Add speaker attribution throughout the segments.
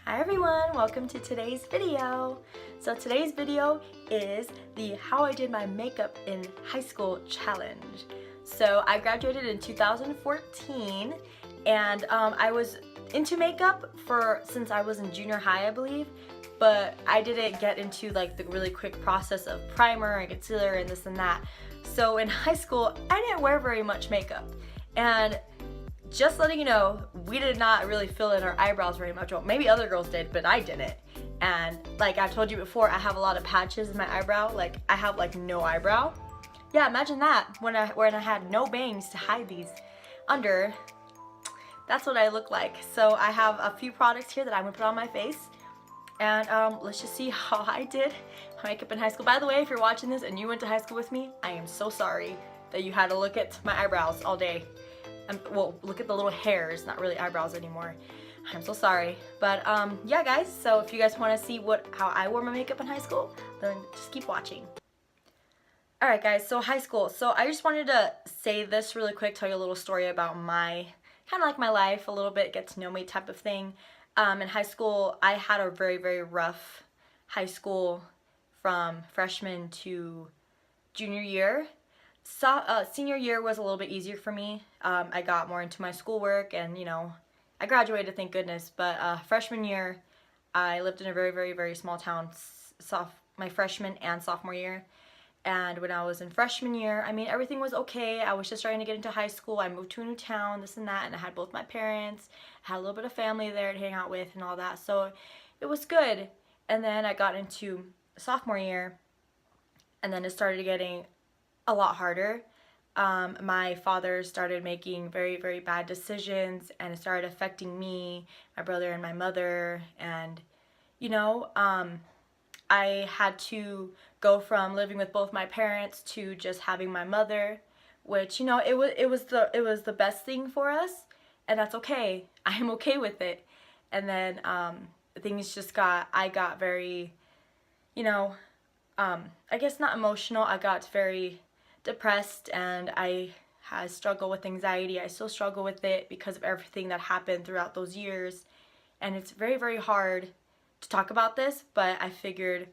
Speaker 1: Hi everyone, welcome to today's video. So today's video is the how I did my makeup in high school challenge. So I graduated in 2014 and I was into makeup since I was in junior high, I believe, but I didn't get into like the really quick process of primer and concealer and this and that. So in high school, I didn't wear very much makeup, and just letting you know, we did not really fill in our eyebrows very much. Well, maybe other girls did, but I didn't. And like I told you before, I have a lot of patches in my eyebrow. Like I have like no eyebrow. Yeah, imagine that when I had no bangs to hide these under. That's what I look like. So I have a few products here that I'm gonna put on my face. And let's just see how I did my makeup in high school. By the way, if you're watching this and you went to high school with me, I am so sorry that you had to look at my eyebrows all day. Well, look at the little hairs, not really eyebrows anymore. I'm so sorry. But yeah guys, so if you guys want to see how I wore my makeup in high school, then just keep watching. Alright guys, so high school. So I just wanted to say this really quick, tell you a little story about my, kind of like my life, a little bit, get to know me type of thing. In high school, I had a very, very rough high school from freshman to junior year. Senior year was a little bit easier for me. I got more into my schoolwork and, you know, I graduated, thank goodness. But freshman year, I lived in a very, very, very small town my freshman and sophomore year. And when I was in freshman year, I mean, everything was okay. I was just starting to get into high school. I moved to a new town, this and that, and I had both my parents. I had a little bit of family there to hang out with and all that. So it was good. And then I got into sophomore year, and then it started getting a lot harder. My father started making very, very bad decisions, and it started affecting me, my brother, and my mother. And you know, I had to go from living with both my parents to just having my mother, which, you know, it was the best thing for us, and that's okay. I am okay with it. And then things just I got very, you know, I guess not emotional. I got very depressed, and I had struggled with anxiety. I still struggle with it because of everything that happened throughout those years, and it's very, very hard to talk about this, but I figured,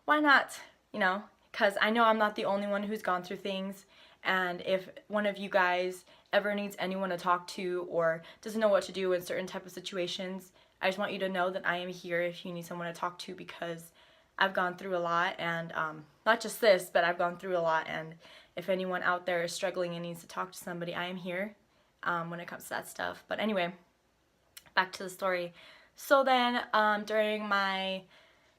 Speaker 1: why not, you know, because I know I'm not the only one who's gone through things, and if one of you guys ever needs anyone to talk to or doesn't know what to do in certain type of situations, I just want you to know that I am here if you need someone to talk to, because I've gone through a lot, and not just this, but I've gone through a lot, and if anyone out there is struggling and needs to talk to somebody, I am here when it comes to that stuff. But anyway, back to the story. So then during my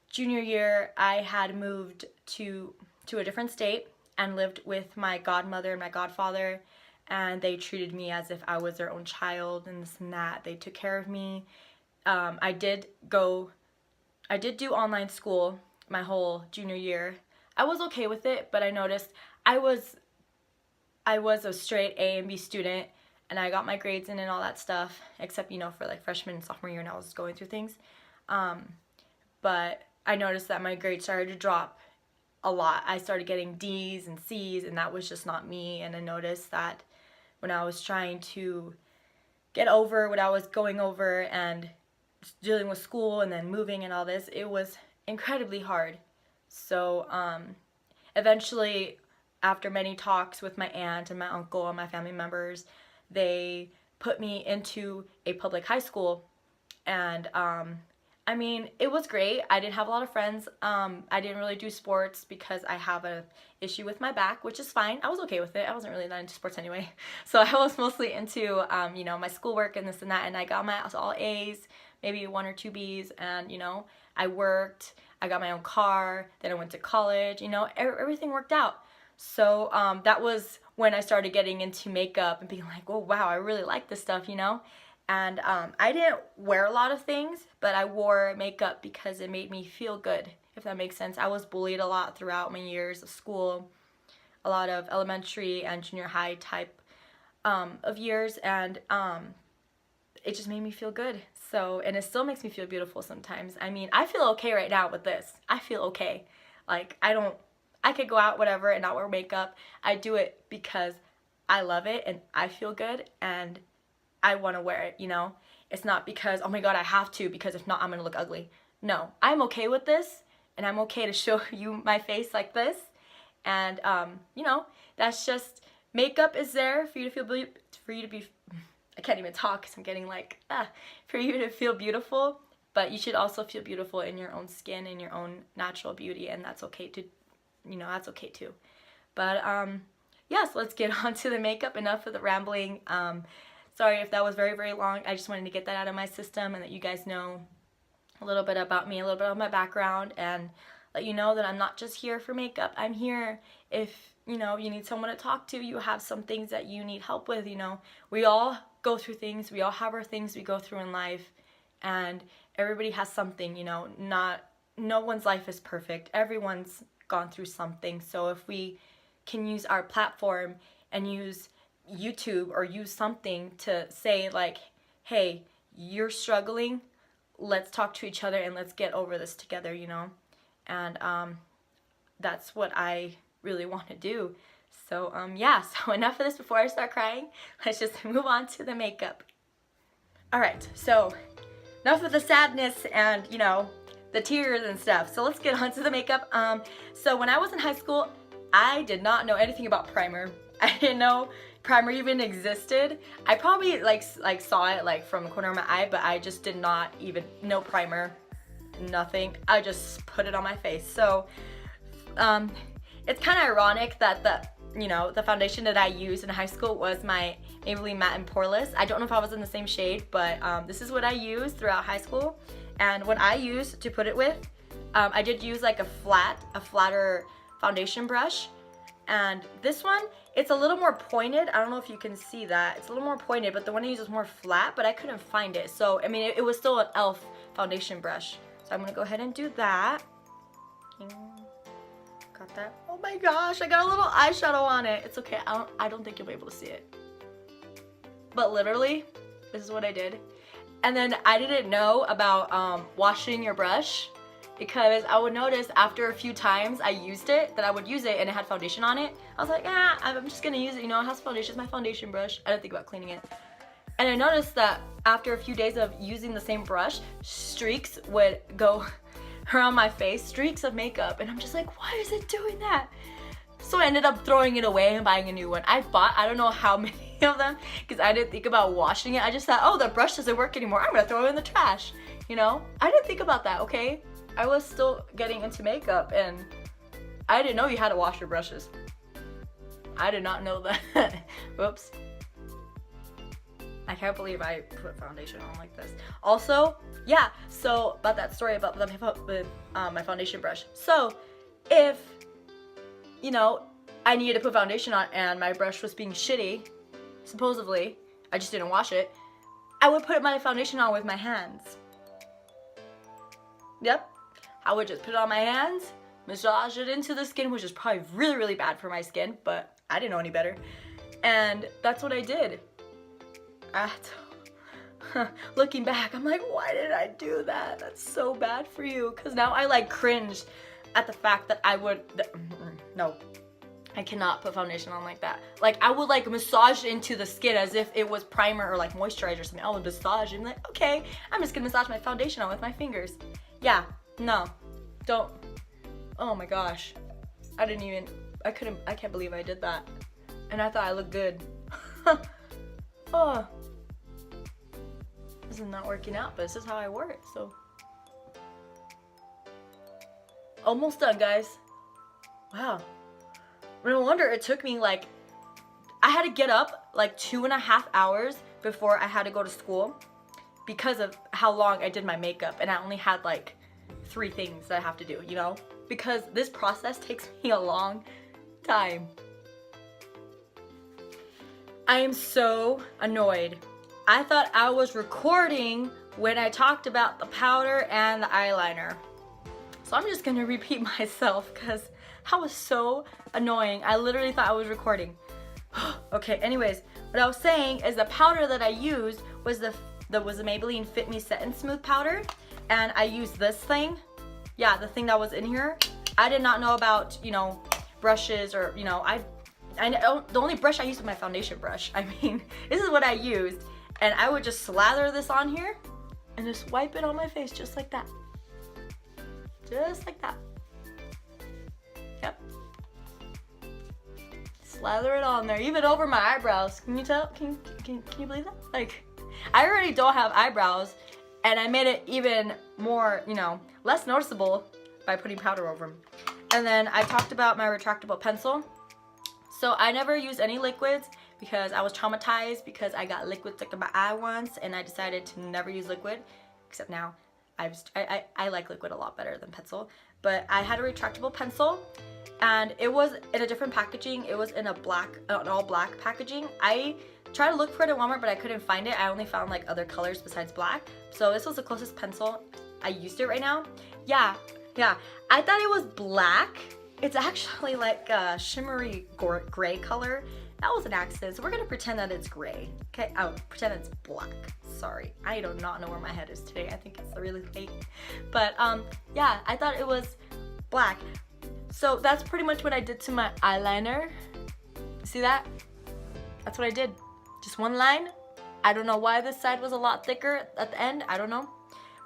Speaker 1: junior year, I had moved to a different state and lived with my godmother and my godfather, and they treated me as if I was their own child and this and that. They took care of me. I did do online school my whole junior year. I was okay with it, but I noticed I was a straight A and B student, and I got my grades in and all that stuff, except, you know, for like freshman and sophomore year, and I was going through things. But I noticed that my grades started to drop a lot. I started getting D's and C's, and that was just not me. And I noticed that when I was trying to get over what I was going over and dealing with school and then moving and all this, it was incredibly hard. So eventually, after many talks with my aunt and my uncle and my family members, they put me into a public high school. And I mean, it was great. I didn't have a lot of friends. I didn't really do sports because I have an issue with my back, which is fine. I was okay with it. I wasn't really that into sports anyway. So I was mostly into, you know, my schoolwork and this and that, and I got my all A's, maybe 1 or 2 B's, and, you know, I worked, I got my own car, then I went to college, you know, everything worked out. So that was when I started getting into makeup and being like, oh wow, I really like this stuff, you know. And I didn't wear a lot of things, but I wore makeup because it made me feel good, if that makes sense. I was bullied a lot throughout my years of school, a lot of elementary and junior high type of years, and it just made me feel good. So, and it still makes me feel beautiful sometimes. I mean, I feel okay right now with this. I feel okay. Like, I could go out, whatever, and not wear makeup. I do it because I love it and I feel good and I want to wear it, you know. It's not because, oh my god, I have to, because if not, I'm gonna look ugly. No, I'm okay with this, and I'm okay to show you my face like this. And, you know, that's just, makeup is there for you to feel, for you to be, I can't even talk because I'm getting like, for you to feel beautiful. But you should also feel beautiful in your own skin, in your own natural beauty, and that's okay to, you know, that's okay too. But, yes, let's get on to the makeup. Enough of the rambling. Sorry if that was very, very long. I just wanted to get that out of my system and that you guys know a little bit about me, a little bit of my background, and let you know that I'm not just here for makeup. I'm here if, you know, you need someone to talk to, you have some things that you need help with, you know. We all go through things. We all have our things we go through in life, and everybody has something, you know. No one's life is perfect. Everyone's gone through something. So if we can use our platform and use YouTube or use something to say like, hey, you're struggling, let's talk to each other and let's get over this together, you know. And that's what I really want to do. So yeah, so enough of this before I start crying. Let's just move on to the makeup. Alright, so enough of the sadness and, you know, the tears and stuff. So let's get on to the makeup. So when I was in high school, I did not know anything about primer. I didn't know primer even existed. I probably like saw it like from the corner of my eye, but I just did not even know primer. Nothing. I just put it on my face. So it's kind of ironic that the foundation that I used in high school was my Maybelline Matte and Poreless. I don't know if I was in the same shade, but this is what I used throughout high school. And what I used to put it with, I did use like a flatter foundation brush. And this one, it's a little more pointed. I don't know if you can see that. It's a little more pointed, but the one I use is more flat, but I couldn't find it. So, I mean, it was still an e.l.f. foundation brush. So I'm going to go ahead and do that. Got that. Oh my gosh, I got a little eyeshadow on it. It's okay. I don't think you'll be able to see it. But literally, this is what I did. And then I didn't know about washing your brush, because I would notice after a few times I used it, that I would use it and it had foundation on it. I was like, I'm just gonna use it, you know, it has foundation, it's my foundation brush. I didn't think about cleaning it. And I noticed that after a few days of using the same brush, streaks would go around my face, streaks of makeup, and I'm just like, why is it doing that? So I ended up throwing it away and buying a new one. I bought, I don't know how many of them, because I didn't think about washing it. I just thought, oh, the brush doesn't work anymore, I'm gonna throw it in the trash, you know? I didn't think about that, okay? I was still getting into makeup and I didn't know you had to wash your brushes. I did not know that. Whoops. I can't believe I put foundation on like this. Also, yeah, so about that story about my foundation brush. So if, you know, I needed to put foundation on and my brush was being shitty, supposedly, I just didn't wash it, I would put my foundation on with my hands. Yep. I would just put it on my hands, massage it into the skin, which is probably really, really bad for my skin, but I didn't know any better. And that's what I did. Looking back, I'm like, why did I do that? That's so bad for you. Because now I like cringed at the fact that no, I cannot put foundation on like that. Like I would like massage into the skin as if it was primer or like moisturizer or something. I would massage and like, okay, I'm just gonna massage my foundation on with my fingers. Yeah. No, don't. Oh my gosh. I can't believe I did that. And I thought I looked good. Oh. This is not working out, but this is how I wore it, so. Almost done, guys. Wow. No wonder it took me like, I had to get up like 2.5 hours before I had to go to school because of how long I did my makeup, and I only had like 3 things that I have to do, you know? Because this process takes me a long time. I am so annoyed. I thought I was recording when I talked about the powder and the eyeliner. So I'm just gonna repeat myself because that was so annoying. I literally thought I was recording. Okay, anyways, what I was saying is the powder that I used was the Maybelline Fit Me Set and Smooth powder. And I used this thing. Yeah, the thing that was in here. I did not know about, you know, brushes or, you know, the only brush I used was my foundation brush. I mean, this is what I used. And I would just slather this on here and just wipe it on my face just like that. Just like that. Yep. Slather it on there, even over my eyebrows. Can you tell? Can you believe that? Like, I already don't have eyebrows, and I made it even more, you know, less noticeable by putting powder over them. And then I talked about my retractable pencil. So I never used any liquids because I was traumatized because I got liquid stuck in my eye once, and I decided to never use liquid, except now I like liquid a lot better than pencil. But I had a retractable pencil, and it was in a different packaging. It was in an all black packaging. I tried to look for it at Walmart, but I couldn't find it. I only found like other colors besides black. So this was the closest pencil. I used it right now. Yeah, I thought it was black. It's actually like a shimmery gray color. That was an accident, so we're gonna pretend that it's gray. Okay, oh, pretend it's black. Sorry, I do not know where my head is today. I think it's really late. But yeah, I thought it was black. So that's pretty much what I did to my eyeliner. See that? That's what I did. Just one line. I don't know why this side was a lot thicker at the end. I don't know.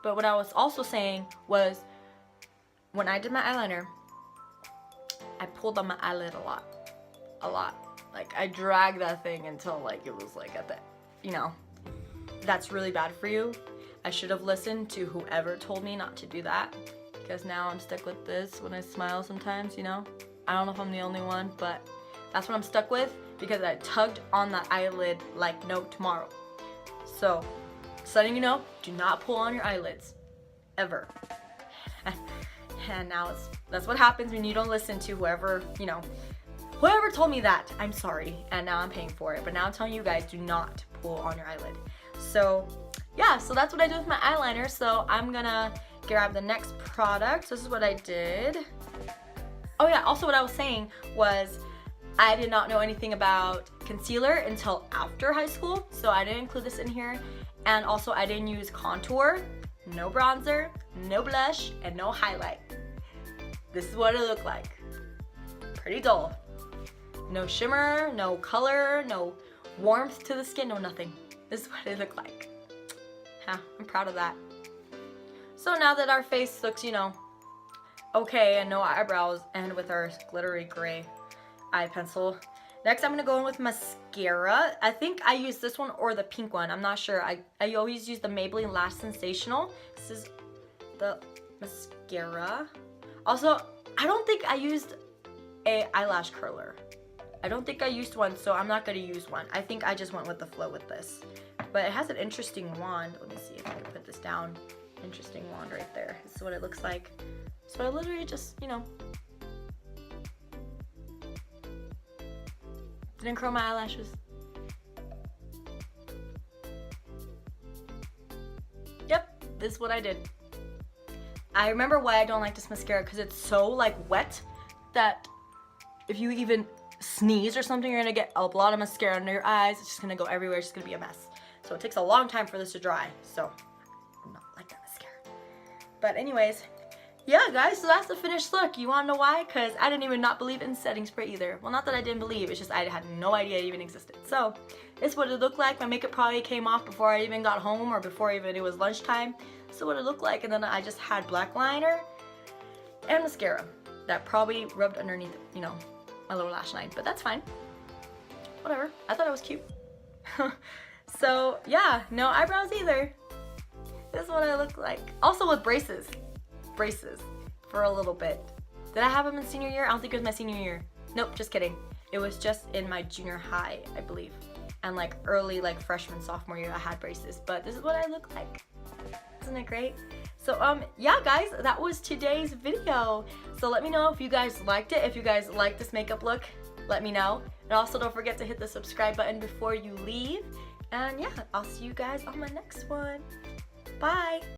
Speaker 1: But what I was also saying was, when I did my eyeliner, I pulled on my eyelid a lot. Like, I dragged that thing until like it was like at the, you know, that's really bad for you. I should have listened to whoever told me not to do that, because now I'm stuck with this when I smile sometimes, you know. I don't know if I'm the only one, but that's what I'm stuck with, because I tugged on the eyelid like no tomorrow. So, just letting you know, do not pull on your eyelids, ever. And now that's what happens when you don't listen to whoever, you know, whoever told me that. I'm sorry, and now I'm paying for it. But now I'm telling you guys, do not pull on your eyelid. So yeah, so that's what I did with my eyeliner. So I'm gonna grab the next product. This is what I did. Oh yeah, also what I was saying was, I did not know anything about concealer until after high school, so I didn't include this in here. And also I didn't use contour, no bronzer, no blush, and no highlight. This is what it looked like. Pretty dull. No shimmer, no color, no warmth to the skin, no nothing. This is what it looked like. Yeah, I'm proud of that. So now that our face looks, you know, okay, and no eyebrows, and with our glittery gray eye pencil, next I'm gonna go in with mascara. I think I use this one or the pink one. I'm not sure. I always use the Maybelline Lash Sensational. This is the mascara. Also, I don't think I used a eyelash curler. I don't think I used one, so I'm not gonna use one. I think I just went with the flow with this. But it has an interesting wand. Let me see if I can put this down. Interesting wand right there. This is what it looks like. So I literally just, you know, didn't curl my eyelashes. Yep, this is what I did. I remember why I don't like this mascara, because it's so like wet that if you even sneeze or something, you're gonna get a lot of mascara under your eyes. It's just gonna go everywhere. It's just gonna be a mess. So it takes a long time for this to dry. So I'm not like that mascara. But anyways, yeah guys, so that's the finished look. You wanna know why? Because I didn't even not believe in setting spray either. Well, not that I didn't believe, it's just I had no idea it even existed. So it's what it looked like. My makeup probably came off before I even got home, or before even it was lunchtime. So what it looked like, and then I just had black liner and mascara that probably rubbed underneath, you know, my little lash line, but that's fine. Whatever, I thought it was cute. So yeah, no eyebrows either. This is what I look like. Also with braces for a little bit. Did I have them in senior year? I don't think it was my senior year. Nope, just kidding. It was just in my junior high, I believe. And like early like freshman, sophomore year, I had braces, but this is what I look like. Isn't it great? So yeah guys, that was today's video. So let me know if you guys liked it. If you guys like this makeup look, let me know. And also don't forget to hit the subscribe button before you leave. And yeah, I'll see you guys on my next one. Bye!